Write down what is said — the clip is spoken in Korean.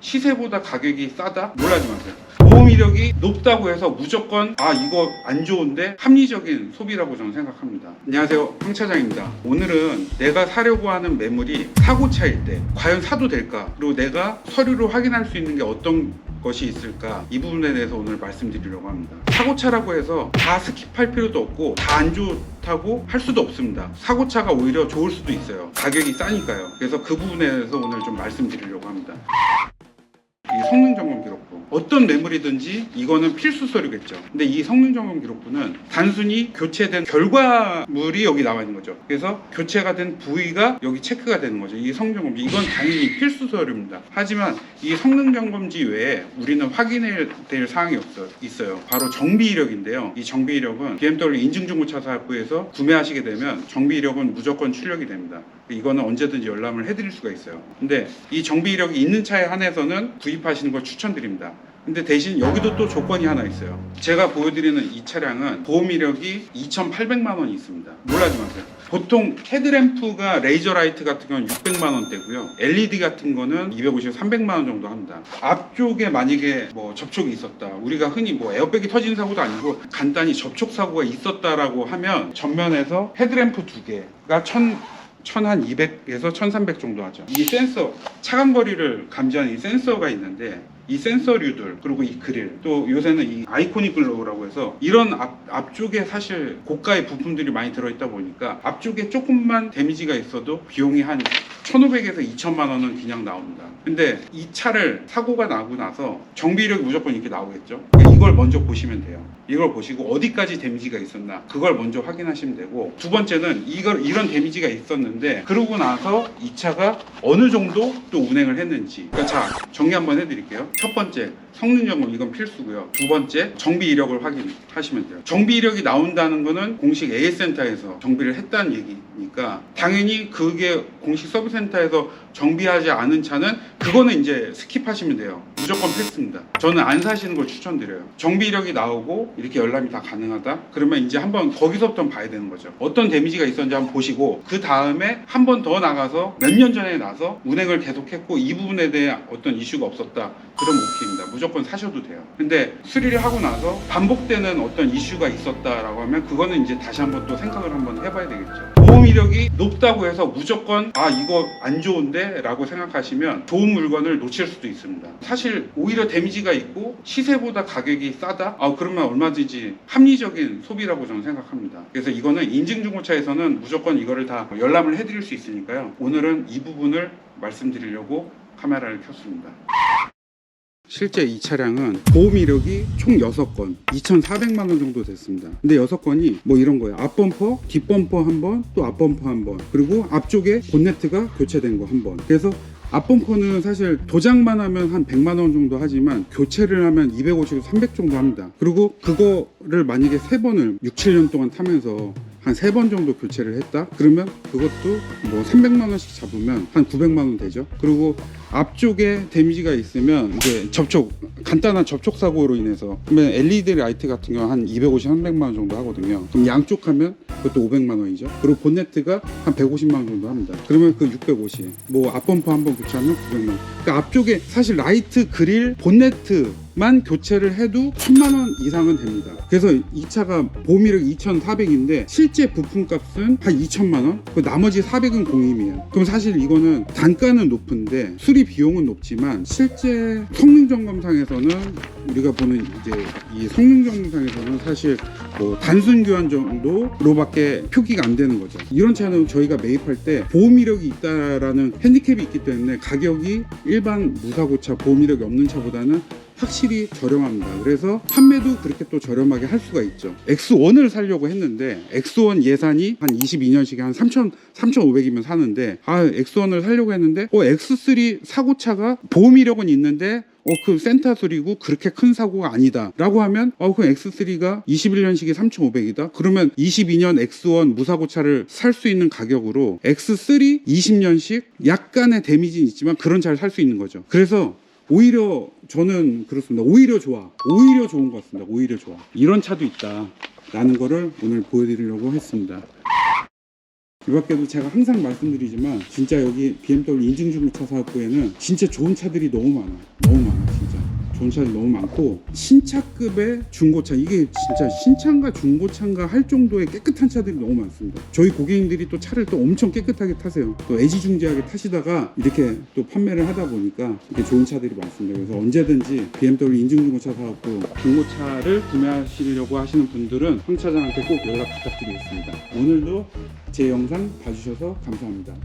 시세보다 가격이 싸다? 놀라지 마세요. 보험 이력이 높다고 해서 무조건 이거 안 좋은데 합리적인 소비라고 저는 생각합니다. 안녕하세요, 황 차장입니다. 오늘은 내가 사려고 하는 매물이 사고차일 때 과연 사도 될까, 그리고 내가 서류로 확인할 수 있는 게 어떤 것이 있을까, 이 부분에 대해서 오늘 말씀드리려고 합니다. 사고차라고 해서 다 스킵할 필요도 없고 다 안 좋다고 할 수도 없습니다. 사고차가 오히려 좋을 수도 있어요. 가격이 싸니까요. 그래서 그 부분에 대해서 오늘 좀 말씀드리려고 합니다. 이 성능점검 기록부, 어떤 매물이든지 이거는 필수 서류겠죠. 근데 이 성능점검 기록부는 단순히 교체된 결과물이 여기 나와 있는 거죠. 그래서 교체가 된 부위가 여기 체크가 되는 거죠. 이 성능점검지, 이건 당연히 필수 서류입니다. 하지만 이 성능점검지 외에 우리는 확인해야 될 사항이 있어요. 바로 정비 이력인데요. 이 정비 이력은 BMW 인증중고차사부에서 구매하시게 되면 정비 이력은 무조건 출력이 됩니다. 이거는 언제든지 열람을 해드릴 수가 있어요. 근데 이 정비 이력이 있는 차에 한해서는 구입하시는 걸 추천드립니다. 근데 대신 여기도 또 조건이 하나 있어요. 제가 보여드리는 이 차량은 보험 이력이 2,800만 원이 있습니다. 놀라지 마세요. 보통 헤드램프가 레이저 라이트 같은 건 600만 원대고요. LED 같은 거는 250, 300만 원 정도 합니다. 앞쪽에 만약에 뭐 접촉이 있었다, 우리가 흔히 뭐 에어백이 터진 사고도 아니고 간단히 접촉 사고가 있었다라고 하면 전면에서 헤드램프 2개가 1200에서 1300 정도 하죠. 이 센서, 차간 거리를 감지하는 이 센서가 있는데, 이 센서류들, 그리고 이 그릴, 또 요새는 이 아이코닉 글로우라고 해서 이런 앞쪽에 사실 고가의 부품들이 많이 들어있다 보니까 앞쪽에 조금만 데미지가 있어도 비용이 한 1,500에서 2,000만 원은 그냥 나옵니다. 근데 이 차를 사고가 나고 나서 정비 이력이 무조건 이렇게 나오겠죠. 그러니까 이걸 먼저 보시면 돼요. 이걸 보시고 어디까지 데미지가 있었나, 그걸 먼저 확인하시면 되고, 두 번째는 이런 데미지가 있었는데 그러고 나서 이 차가 어느 정도 또 운행을 했는지. 그러니까 자, 정리 한번 해드릴게요. 첫 번째, 성능점검, 이건 필수고요. 두 번째, 정비 이력을 확인하시면 돼요. 정비 이력이 나온다는 거는 공식 AS센터에서 정비를 했다는 얘기니까 당연히 그게 공식 서비스센터에서 정비하지 않은 차는 그거는 이제 스킵하시면 돼요. 무조건 필수입니다. 저는 안 사시는 걸 추천드려요. 정비 이력이 나오고 이렇게 열람이 다 가능하다? 그러면 이제 한번 거기서부터 봐야 되는 거죠. 어떤 데미지가 있었는지 한번 보시고, 그 다음에 한 번 더 나가서 몇 년 전에 나서 운행을 계속했고 이 부분에 대해 어떤 이슈가 없었다, 그럼 오케이입니다. 무조건 사셔도 돼요. 근데 수리를 하고 나서 반복되는 어떤 이슈가 있었다라고 하면 그거는 이제 다시 한번 또 생각을 한번 해봐야 되겠죠. 보험 이력이 높다고 해서 무조건 이거 안 좋은데 라고 생각하시면 좋은 물건을 놓칠 수도 있습니다. 사실 오히려 데미지가 있고 시세보다 가격이 싸다? 그러면 얼마든지 합리적인 소비라고 저는 생각합니다. 그래서 이거는 인증중고차에서는 무조건 이거를 다 열람을 해드릴 수 있으니까요. 오늘은 이 부분을 말씀드리려고 카메라를 켰습니다. 실제 이 차량은 보험 이력이 총 6건, 2,400만 원 정도 됐습니다. 근데 6건이 뭐 이런 거예요. 앞범퍼, 뒷범퍼 한 번, 또 앞범퍼 한 번, 그리고 앞쪽에 본네트가 교체된 거 한 번. 그래서 앞범퍼는 사실 도장만 하면 한 100만 원 정도 하지만 교체를 하면 250, 300 정도 합니다. 그리고 그거를 만약에 3번을 6, 7년 동안 타면서 한 3번 정도 교체를 했다? 그러면 그것도 뭐 300만 원씩 잡으면 한 900만 원 되죠. 그리고 앞쪽에 데미지가 있으면 이제 간단한 접촉 사고로 인해서, 그러면 LED 라이트 같은 경우 한 250, 300만 원 정도 하거든요. 그럼 양쪽 하면 그것도 500만 원이죠. 그리고 본네트가 한 150만 원 정도 합니다. 그러면 그 650, 뭐 앞범퍼 한번 교체하면 900만 원. 그러니까 앞쪽에 사실 라이트, 그릴, 본네트만 교체를 해도 1,000만 원 이상은 됩니다. 그래서 이 차가 보험 이력이 2,400인데 실제 부품값은 한 2,000만 원, 그 나머지 400은 공임이에요. 그럼 사실 이거는 단가는 높은데 수리 비용은 높지만 실제 성능점검상에서는, 우리가 보는 이제 이 성능점검상에서는 사실 뭐 단순 교환 정도로밖에 표기가 안 되는 거죠. 이런 차는 저희가 매입할 때 보험 이력이 있다라는 핸디캡이 있기 때문에 가격이 일반 무사고차, 보험 이력이 없는 차보다는 확실히 저렴합니다. 그래서 판매도 그렇게 또 저렴하게 할 수가 있죠. X1을 사려고 했는데 X1 예산이 한 22년씩에 한 3,500이면 사는데, X1을 사려고 했는데 X3 사고차가 보험 이력은 있는데 그 센터 소리고 그렇게 큰 사고가 아니다 라고 하면 그 X3가 21년식이 3,500이다? 그러면 22년 X1 무사고차를 살 수 있는 가격으로 X3 20년식 약간의 데미지는 있지만 그런 차를 살 수 있는 거죠. 그래서 오히려 저는 그렇습니다. 오히려 좋은 것 같습니다. 오히려 좋아. 이런 차도 있다 라는 거를 오늘 보여드리려고 했습니다. 이 밖에도 제가 항상 말씀드리지만 진짜 여기 BMW 인증중고차 사업부에는 진짜 좋은 차들이 너무 많아. 너무 많아 진짜. 좋은 차들이 너무 많고 신차급의 중고차, 이게 진짜 신차인가 중고차인가 할 정도의 깨끗한 차들이 너무 많습니다. 저희 고객님들이 또 차를 또 엄청 깨끗하게 타세요. 또 애지중지하게 타시다가 이렇게 또 판매를 하다 보니까 이렇게 좋은 차들이 많습니다. 그래서 언제든지 BMW 인증중고차 사업부 중고차를 구매하시려고 하시는 분들은 황 차장한테 꼭 연락 부탁드리겠습니다. 오늘도 제 영상 봐주셔서 감사합니다.